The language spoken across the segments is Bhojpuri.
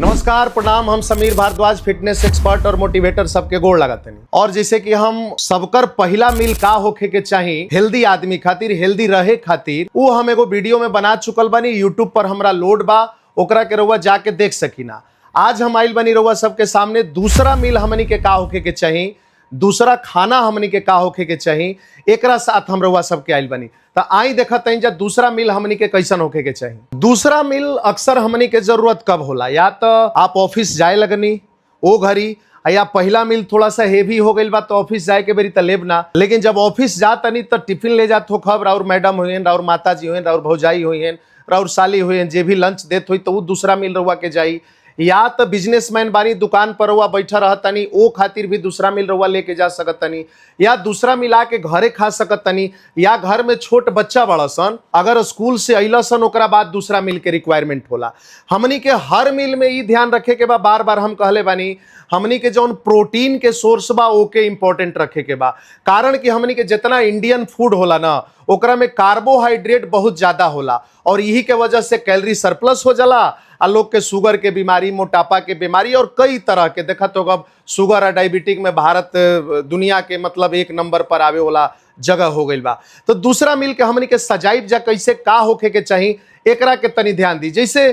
नमस्कार प्रणाम। हम समीर भारद्वाज फिटनेस एक्सपर्ट और मोटिवेटर सबके गोड़ लगाते हैं। और जैसे कि हम सबकर पहला मील का होखे के चाहिए हेल्दी आदमी खातिर, हेल्दी रहे खातिर, वो हम एगो वीडियो में बना चुकल बानी। यूट्यूब पर हमरा लोड बा, ओकरा के रउआ जाके देख सकीना। आज हम आइल बनी रउआ सबके सामने दूसरा मील हमनी के का होखे के चाहिए, दूसरा खाना हमनी के का होखे के चाहिए, एकरा साथ हम रउआ सबके आइल बनी। तो आई देखत हई जा दूसरा मील हमनी के कैसन होखे के चाहिए। दूसरा मील अक्सर हमनी के जरूरत कब होला, या तो आप ऑफिस जाए लगनी ओ घड़ी, या पहला मील थोड़ा सा हेवी हो गई बा तो ऑफिस जाए के बेरी त लेब ना, लेकिन जब ऑफिस जा तनी तो टिफिन ले जात हो खब, और मैडम हुई, और माता जी हुई, और भौजाई हुई, और साली हुई, जे भी लंच देत हुई तो वो दूसरा मील रउआ के जाई। या तो बिजनेसमैन बानी, दुकान पर रउआ बैठा रहत तनी, ओ खातिर भी दूसरा मील रउआ लेके जा सकत तनी, या दूसरा मिला के घरे खा सकत तनी, या घर में छोट बच्चा बड़ा सन अगर स्कूल से अइला सन ओकरा बाद दूसरा मील के रिक्वायरमेंट होला। हमनी के हर मील में ई ध्यान रखे के बा, बार बार हम कहले बानी, हमनी के जौन प्रोटीन के सोर्स बा ओके इंपॉर्टेंट रखे के बा। कारण कि हमनी के जितना इंडियन फूड होला ना, ओकरा में कार्बोहाइड्रेट बहुत ज्यादा होला, और यही के वजह से कैलोरी सरप्लस हो जाला। आ लोग के शुगर के बीमारी, मोटापा के बीमारी, और कई तरह के देखा तो अब शुगर और डायबिटिक में भारत दुनिया के मतलब 1 नंबर पर आवे वाला जगह हो गई बा। तो दूसरा मील के हमनी के सजाइब जा कैसे का होखे के चाहिए, एकरा के तनी ध्यान दी। जैसे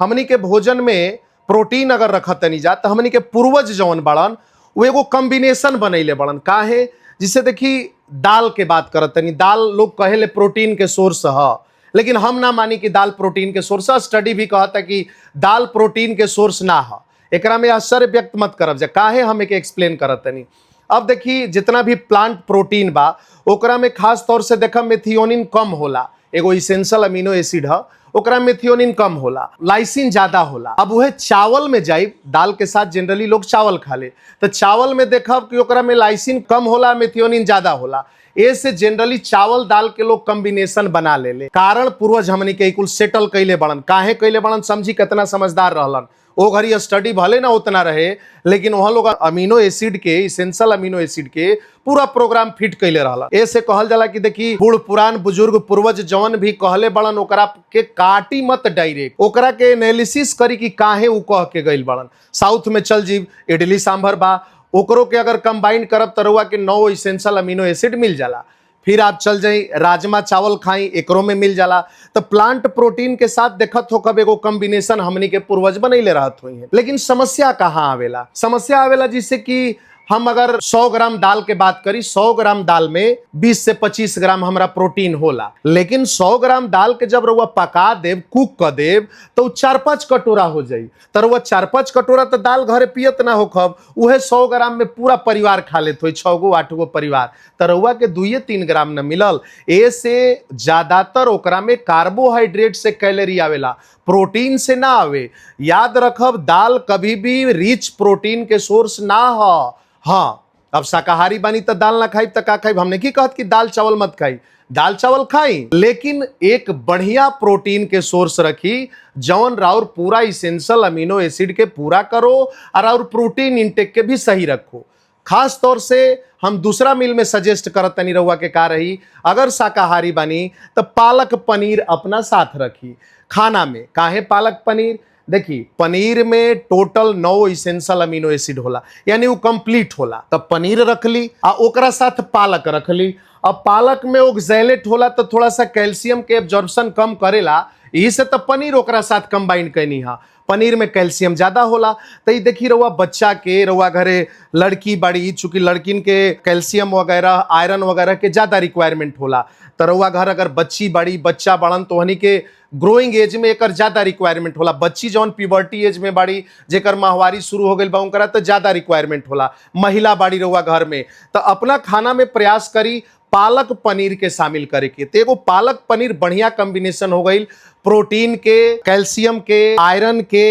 हमनी के भोजन में प्रोटीन अगर रखत तनी जा तो हमनी के पूर्वज जौन बड़न वो एगो कॉम्बिनेशन बनैले बड़न। काहे, जिससे देखी दाल के बात करत तनी, दाल लोग कहेले प्रोटीन के सोर्स है, लेकिन हम ना मानी कि दाल प्रोटीन के सोर्स है। स्टडी भी कहता कि दाल प्रोटीन के सोर्स ना है। एकरा में आश्चर्य व्यक्त मत करब जा, काहे हम एक एक्सप्लेन करत तनी। अब देखी जितना भी प्लांट प्रोटीन बा ओकरा में खास तौर से देखा मेथियोनिन कम होला, एगो इसेंशियल अमीनो एसिड है, ओकरा मेथियोनिन कम होला, लाइसिन ज्यादा होला। अब वह चावल में जाई, दाल के साथ जनरली लोग चावल खा ले, तो चावल में देखब कि ओकरा में लाइसिन कम होला, मेथियोनिन ज्यादा होला। ऐसे जनरली चावल दाल के लोग कॉम्बिनेशन बना ले। कारण पूर्वज हमनी के कुल सेटल कैले बड़न। काहे कैले बड़न, समझी कितना समझदार रहलन। ओ घड़ी स्टडी भले ना उतना रहे, लेकिन वहां लोग अमीनो एसिड के, इसेंशियल अमीनो एसिड के पूरा प्रोग्राम फिट कैले रहलन। ऐसे कहल जाला कि देखी बूढ़ पुरान बुजुर्ग पूर्वज जवन भी कहले बड़न ओकरा के काटी मत डायरेक्ट, ओकरा के एनालिसिस करी कि काहे उ कह के गइल बड़न। साउथ में चल जीव, इडली सांभर बा, ओकरो के अगर कंबाइन करब तो रउआ के 9 इसेंशियल अमीनो एसिड मिल जाला। फिर आप चल जाई राजमा चावल खाई, एकरो में मिल जाला। तो प्लांट प्रोटीन के साथ देखत हो कब एगो कॉम्बिनेशन हमनी के पूर्वज बनैले रहत हुई है। लेकिन समस्या कहाँ आवेला, समस्या आवेला जिससे कि हम अगर 100 ग्राम दाल के बात करी, 100 ग्राम दाल में 20 से 25 ग्राम हमरा प्रोटीन होला, लेकिन 100 ग्राम दाल के जब रउआ पका देव, कुक कर देव, तो 4-5 कटोरा हो जाई। तो रउआ 4-5 कटोरा तो दाल घरे पियत ना हो खब, उहे 100 ग्राम में पूरा परिवार खा लेत हो, 6 गो 8 गो परिवार, तो रउआ के 2-3 ग्राम न मिलल। ऐसे ज्यादातर ओकरा में कार्बोहाइड्रेट से कैलोरी आवेला, प्रोटीन से ना आवे। याद रखब, दाल कभी भी रिच प्रोटीन के सोर्स ना हो। हाँ, अब शाकाहारी बानी तो दाल ना खाई तो का खाई, हमने की कहत कि दाल चावल मत खाई, दाल चावल खाई, लेकिन एक बढ़िया प्रोटीन के सोर्स रखी जौन राउर पूरा इसेंशियल अमीनो एसिड के पूरा करो और राउर प्रोटीन इंटेक के भी सही रखो। खास तौर से हम दूसरा मील में सजेस्ट करत तनी रहुआ के का रही, अगर शाकाहारी बानी तो पालक पनीर अपना साथ रखी खाना में। काहे पालक पनीर, देखी पनीर में टोटल 9 इसेंशियल अमीनो एसिड होला, यानी वो कंप्लीट होला। तब पनीर रख ली आ ओकरा साथ पालक रख ली। अब पालक में ऑक्सैलेट होला तो थोड़ा सा कैल्शियम के एब्जॉर्प्शन कम करेला, यही से तो पनीर ओकरा साथ कंबाइन कैनी हा। पनीर में कैल्शियम ज्यादा होला। तो ये देखी रउआ बच्चा के, रउआ घरे लड़की बड़ी, चूंकि लड़किन के कैल्शियम वगैरह, आयरन वगैरह के ज्यादा रिक्वायरमेंट होला। तो रउआ घर अगर बच्ची बड़ी, बच्चा बड़न, तो हनी के ग्रोइंग एज में एक ज्यादा रिक्वायरमेंट होला। बच्ची जौन प्यूबर्टी एज में बाड़ी, जेकर माहवारी शुरू हो गई बा, उनकरा तो ज्यादा रिक्वायरमेंट होला। महिला बाड़ी रउआ घर में, तो अपना खाना में प्रयास करी पालक पनीर के शामिल करे के। तो एगो पालक पनीर बढ़िया कॉम्बिनेशन हो गई, प्रोटीन के, कैल्शियम के, आयरन के,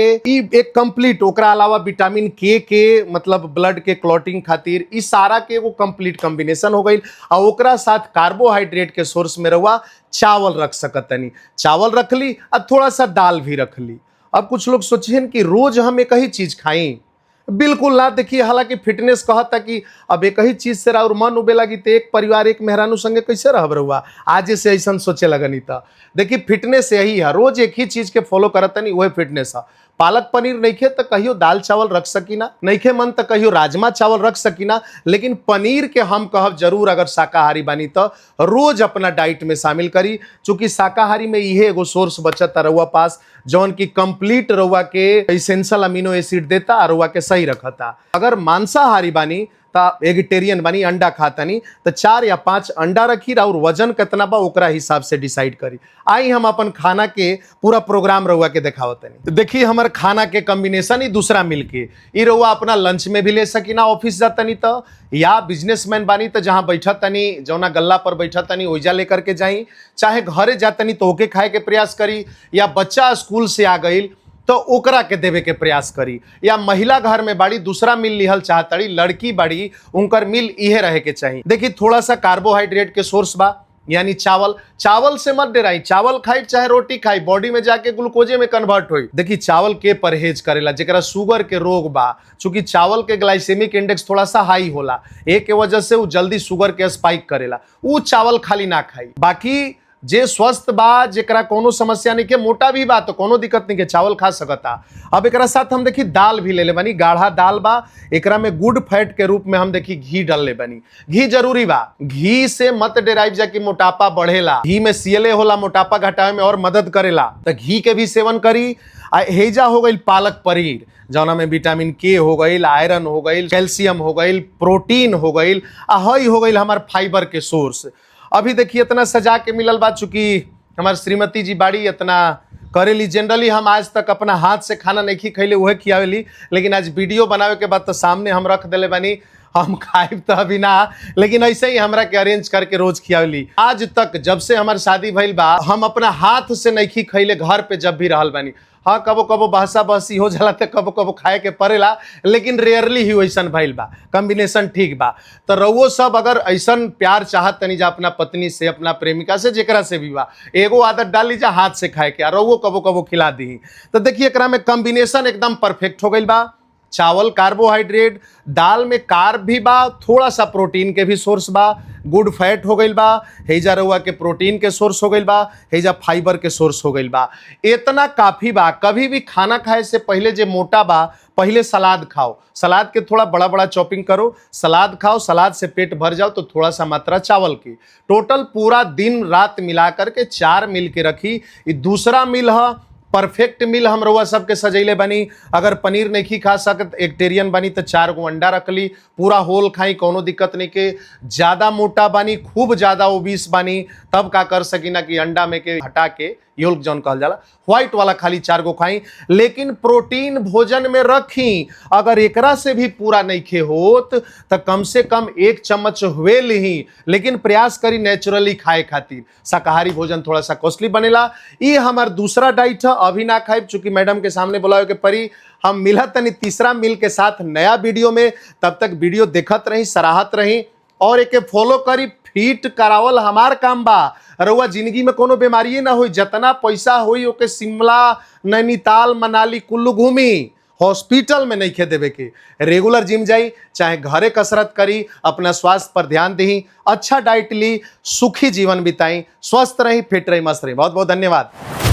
एक कंप्लीट, ओकरा अलावा विटामिन के मतलब ब्लड के क्लॉटिंग खातिर, इस सारा के एगो कंप्लीट कॉम्बिनेशन हो गई। और ओकरा साथ कार्बोहाइड्रेट के सोर्स में रहुआ चावल रख सकत तनी, चावल रख ली और थोड़ा सा दाल भी रख ली। अब कुछ लोग सोचें कि रोज हम एक ही चीज खाई, बिल्कुल ना। देखिए, हालांकि फिटनेस कहता कि अब एक ही चीज से और मन उबे लगी तो एक परिवार एक मेहरानू संगे कैसे रह रहुआ, आज से ऐसा सोचे लगनी। तो देखिए फिटनेस यही है, रोज एक ही चीज के फॉलो करता नहीं, वही फिटनेस है। पालक पनीर नइखे तो कहियो दाल चावल रख सकीना, नइखे मन तो कहियो राजमा चावल रख सकीना, लेकिन पनीर के हम कहब जरूर अगर शाकाहारी बानी तो रोज अपना डाइट में शामिल करी। चूंकि शाकाहारी में इहे एगो सोर्स बचता रउआ पास जौन की कंप्लीट रउआ के एसेंशियल अमीनो एसिड देता, रउआ के सही रखता। अगर मांसाहारी बानी एगिटेरियन बानी, अंडा खातानी तो 4 या 5 अंडा रखी और वजन कितना बा ओकरा हिसाब से डिसाइड करी। आई हम अपन खाना के पूरा प्रोग्राम रउआ के देखावतनी। देखिए हमर खाना के कॉम्बिनेशन ही दूसरा मिल के ई रउआ अपना लंच में भी ले सकीना, ऑफिस जातनी तो, या बिजनेसमैन बानी तो जहां बैठतनी जौना गल्ला पर बैठतनी ओइजा लेकर के जाई, चाहे घरे जातनी तो ओके खाए के प्रयास करी, या बच्चा स्कूल से आ गई तो ओकरा के देवे के प्रयास करी, या महिला घर में बाड़ी दूसरा मिल लिहल चाहतड़ी, लड़की बाड़ी उनकर मिल इहे रहे के चाहिए। देखिए थोड़ा सा कार्बोहाइड्रेट के सोर्स बा, यानी चावल। चावल से मत डराई, चावल खाई चाहे रोटी खाई बॉडी में जाके ग्लूकोजे में कन्वर्ट होई। देखिए चावल के परहेज करेला जेकरा शुगर के रोग बा, चूंकि चावल के ग्लाइसेमिक इंडेक्स थोड़ा सा हाई होला, एक के वजह से वो जल्दी शुगर के स्पाइक करेला, वो चावल खाली ना खाई। बाकी जे स्वस्थ बा, जेकरा कोनो समस्या नहीं के, मोटा भी बा तो कोनो दिक्कत नहीं के, चावल खा सकता। अब एकरा साथ हम देखी दाल भी ले ले बनी, गाढ़ा दाल बा, एकरा में गुड फैट के रूप में हम देखी घी डाल ले बनी। घी जरूरी बा, घी से मत डेराइव जा कि मोटापा बढ़ेला, घी में सीएलए होला, मोटापा घटावे में और मदद करेला, तो घी के भी सेवन करी। हेजा हो गई पालक पनीर जौना में विटामिन के हो गई, आयरन हो गई, कैल्शियम हो गई, प्रोटीन हो गई, हई हो गई हमार फाइबर के सोर्स। अभी देखिए इतना सजा के मिलल बा, चूंकि हमार श्रीमती जी बाड़ी इतना करेली। जनरली हम आज तक अपना हाथ से खाना नहीं खैले, वह खियावेली, लेकिन आज वीडियो बनावे के बाद तो सामने हम रख दिले बानी, हम खाइब तो अभी ना, लेकिन ऐसे ही हमरा के अरेंज करके रोज खियावेली। आज तक जब से हमार शादी भइल बा हम अपना हाथ से नहीं खैले, घर पे जब भी रहल बानी। हाँ कबो कबो बहसा बहसी हो जाला तो कबो कबो खाए के पड़ेला, लेकिन रेयरली ही वैसन भइल बा। कॉम्बिनेशन ठीक बा तो रउओ सब अगर ऐसन प्यार चाहत तनी जा अपना पत्नी से, अपना प्रेमिका से, जेकरा से भी बा, एगो आदत डाल लीजा हाथ से खाए के, रउओ कबो कबो खिला दी। तो देखिए एकरा में कॉम्बिनेशन एकदम परफेक्ट हो गई बा। चावल कार्बोहाइड्रेट, दाल में कार्ब भी बा, थोड़ा सा प्रोटीन के भी सोर्स बा, गुड फैट हो गई बा, हेजा रउआ के प्रोटीन के सोर्स हो गई बा, हेजा फाइबर के सोर्स हो गई बा। इतना काफी बा। कभी भी खाना खाए से पहले जे मोटा बा, पहले सलाद खाओ, सलाद के थोड़ा बड़ा बड़ा चॉपिंग करो, सलाद खाओ, सलाद से पेट भर जाओ तो थोड़ा सा मात्रा चावल की। टोटल पूरा दिन रात मिला करके 4 मील के रखी। दूसरा मील है परफेक्ट मील हम रउआ सबके सजैले बनी। अगर पनीर नहीं खा सकत, एगिटेरियन बनी तो 4 गो अंडा रख ली, पूरा होल खाई, कोनो दिक्कत नहीं के। ज्यादा मोटा बानी, खूब ज्यादा ओबीस बानी, तब का कर सकीना कि अंडा में के हटा के योल्क जौन कहल जाला, व्हाइट वाला खाली 4 गो खाई, लेकिन प्रोटीन भोजन में रखी। अगर एकरा से भी पूरा नहीं खे होत तो कम से कम 1 चम्मच हुए ली, लेकिन प्रयास करी नेचुरली खाए खातिर। शाकाहारी भोजन थोड़ा सा कॉस्टली बनेला। ये हमार दूसरा डाइट है, अभी ना खाए चूंकि मैडम के सामने बोला के परी। हम मिलत तनी तीसरा मील के साथ नया वीडियो में, तब तक वीडियो देखत रही, सराहत रही और एके फॉलो करी। फिट करावल हमार काम बा, रउआ जिंदगी में कोनो बीमारी ना होई, जितना पैसा होई ओके शिमला, नैनीताल, मनाली कुल्लू घूमी, हॉस्पिटल में नहीं खे देवे के। रेगुलर जिम जाई, चाहे घरे कसरत करी, अपना स्वास्थ्य पर ध्यान दी, अच्छा डाइट ली, सुखी जीवन बिताई, स्वस्थ रही, फिट रही, मस्त रही। बहुत बहुत धन्यवाद।